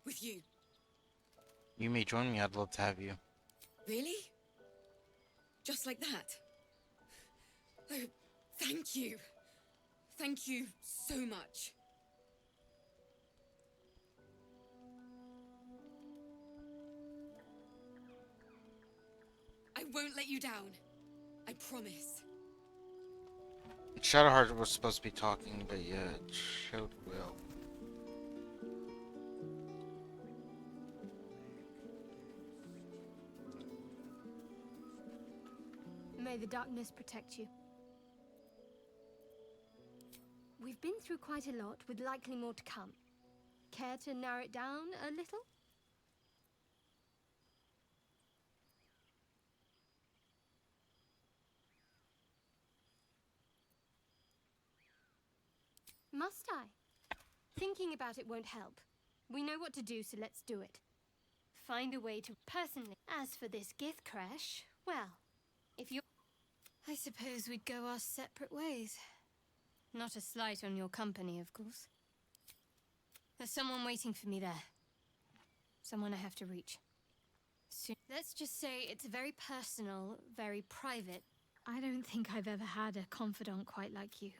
Speaker 11: With you.
Speaker 2: You may join me. I'd love to have you.
Speaker 11: Really? Just like that? Oh, thank you. Thank you so much. I won't let you down. I promise.
Speaker 2: Shadowheart was supposed to be talking, but yeah, it showed Will.
Speaker 6: May the darkness protect you. We've been through quite a lot, with likely more to come. Care to narrow it down a little? Must I? Thinking about it won't help. We know what to do, so let's do it. Find a way to personally. As for this gift crash, well, if you... I suppose we'd go our separate ways. Not a slight on your company, of course. There's someone waiting for me there. Someone I have to reach. Soon. Let's just say it's very personal, very private. I don't think I've ever had a confidant quite like you.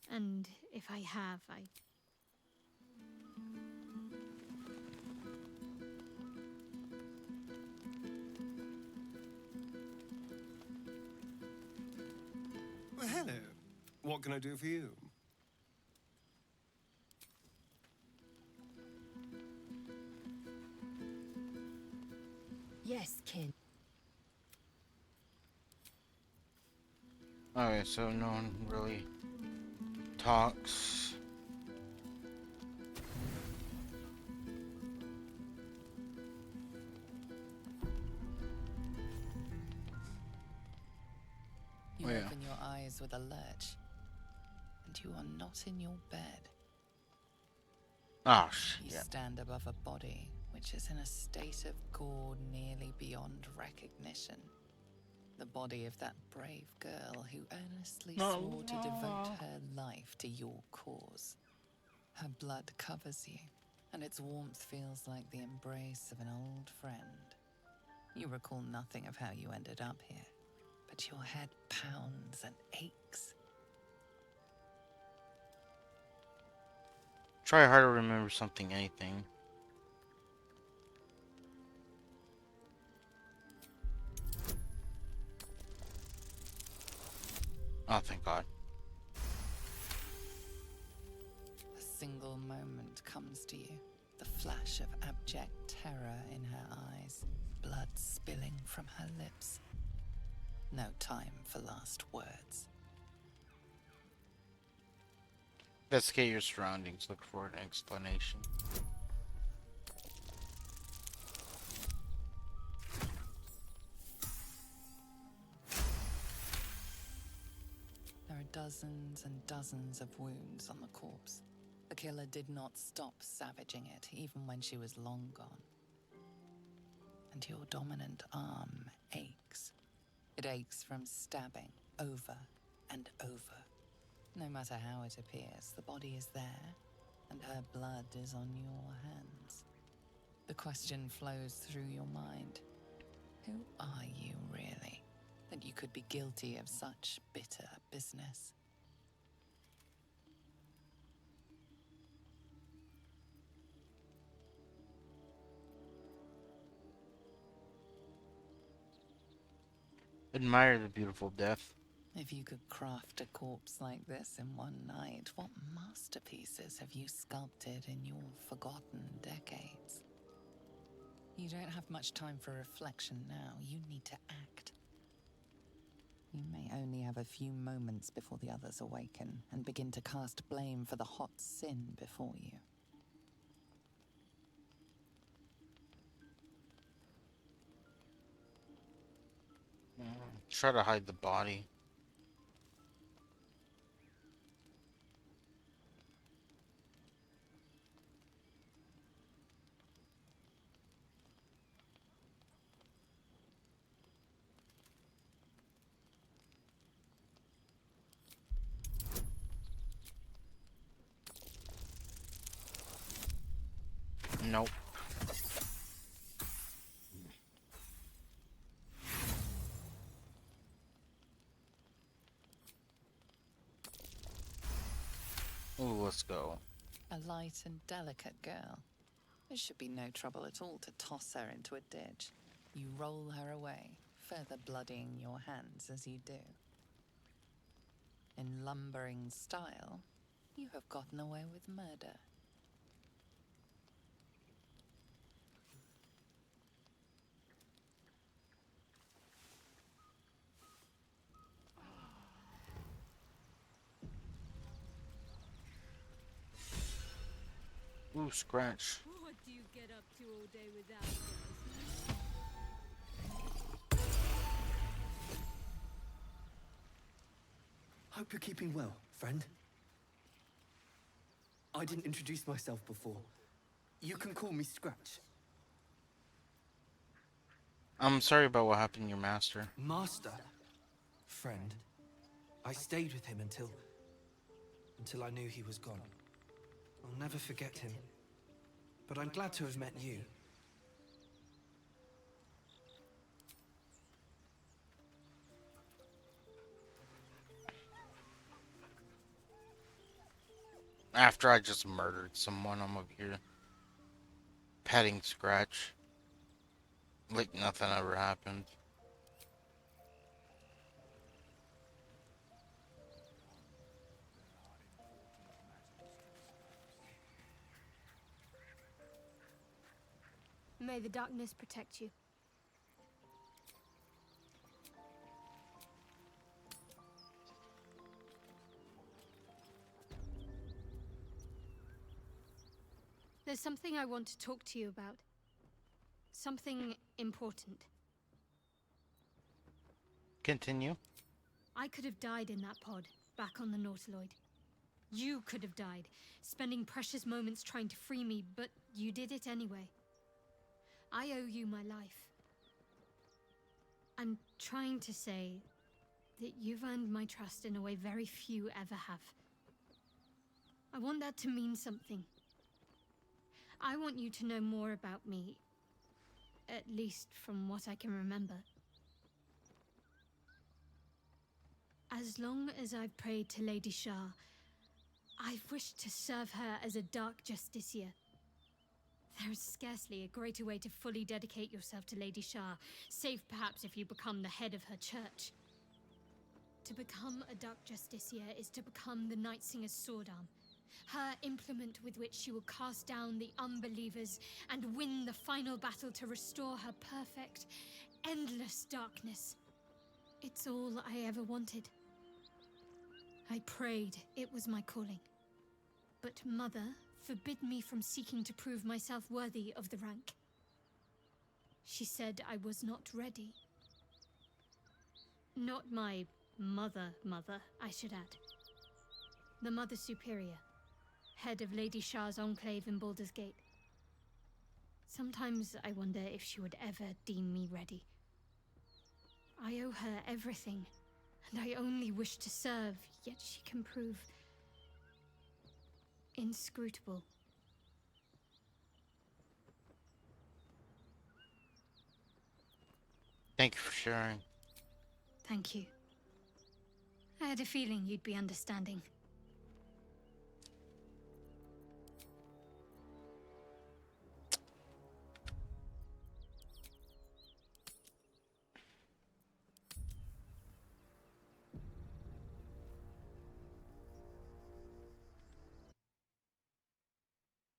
Speaker 6: And if I have,
Speaker 13: Well, hello. What can I do for you?
Speaker 3: Yes, kin.
Speaker 2: Okay, so no one really talks.
Speaker 4: You
Speaker 2: Oh, yeah.
Speaker 4: open your eyes with a lurch, and you are not in your bed.
Speaker 2: Oh,
Speaker 4: You
Speaker 2: shit.
Speaker 4: stand above a body which is in a state of gore nearly beyond recognition. The body of that brave girl who earnestly swore to devote her life to your cause. Her blood covers you, and its warmth feels like the embrace of an old friend. You recall nothing of how you ended up here, but your head pounds and aches.
Speaker 2: Try hard to remember something, anything. Oh, thank God.
Speaker 4: A single moment comes to you, the flash of abject terror in her eyes, blood spilling from her lips. No time for last words.
Speaker 2: Investigate your surroundings. Look for an explanation.
Speaker 4: There are dozens and dozens of wounds on the corpse. The killer did not stop savaging it, even when she was long gone. And your dominant arm aches. It aches from stabbing over and over. No matter how it appears, the body is there, and her blood is on your hands. The question flows through your mind. Who are you, really, that you could be guilty of such bitter business?
Speaker 2: Admire the beautiful death.
Speaker 4: If you could craft a corpse like this in one night, what masterpieces have you sculpted in your forgotten decades? You don't have much time for reflection now. You need to act. You may only have a few moments before the others awaken and begin to cast blame for the hot sin before you.
Speaker 2: Try to hide the body. Nope. Ooh, let's go.
Speaker 4: A light and delicate girl. It should be no trouble at all to toss her into a ditch. You roll her away, further bloodying your hands as you do. lumbering style, you have gotten away with murder.
Speaker 2: Ooh, scratch.
Speaker 8: What do you get up to all day without us?
Speaker 7: Hope you're keeping well, friend. I didn't introduce myself before. You can call me Scratch.
Speaker 2: I'm sorry about what happened to your master.
Speaker 7: Master? Friend. I stayed with him until I knew he was gone. I'll never forget him. But I'm glad to have met you.
Speaker 2: After I just murdered someone, I'm over here petting Scratch like nothing ever happened.
Speaker 6: May the darkness protect you. There's something I want to talk to you about. Something important.
Speaker 2: Continue.
Speaker 6: I could have died in that pod, back on the Nautiloid. You could have died, spending precious moments trying to free me, but you did it anyway. I owe you my life. I'm trying to say that you've earned my trust in a way very few ever have. I want that to mean something. I want you to know more about me, at least from what I can remember. As long as I've prayed to Lady Shah, I've wished to serve her as a Dark Justiciar. There is scarcely a greater way to fully dedicate yourself to Lady Shah, save perhaps if you become the head of her church. To become a Dark Justiciar is to become the Night Singer's sword arm, her implement with which she will cast down the unbelievers and win the final battle to restore her perfect, endless darkness. It's all I ever wanted. I prayed it was my calling. But Mother forbid me from seeking to prove myself worthy of the rank. She said I was not ready. Not my mother, I should add. The Mother Superior, head of Lady Shah's enclave in Baldur's Gate. Sometimes I wonder if she would ever deem me ready. I owe her everything, and I only wish to serve, yet she can prove inscrutable.
Speaker 2: Thank you for sharing.
Speaker 6: Thank you. I had a feeling you'd be understanding.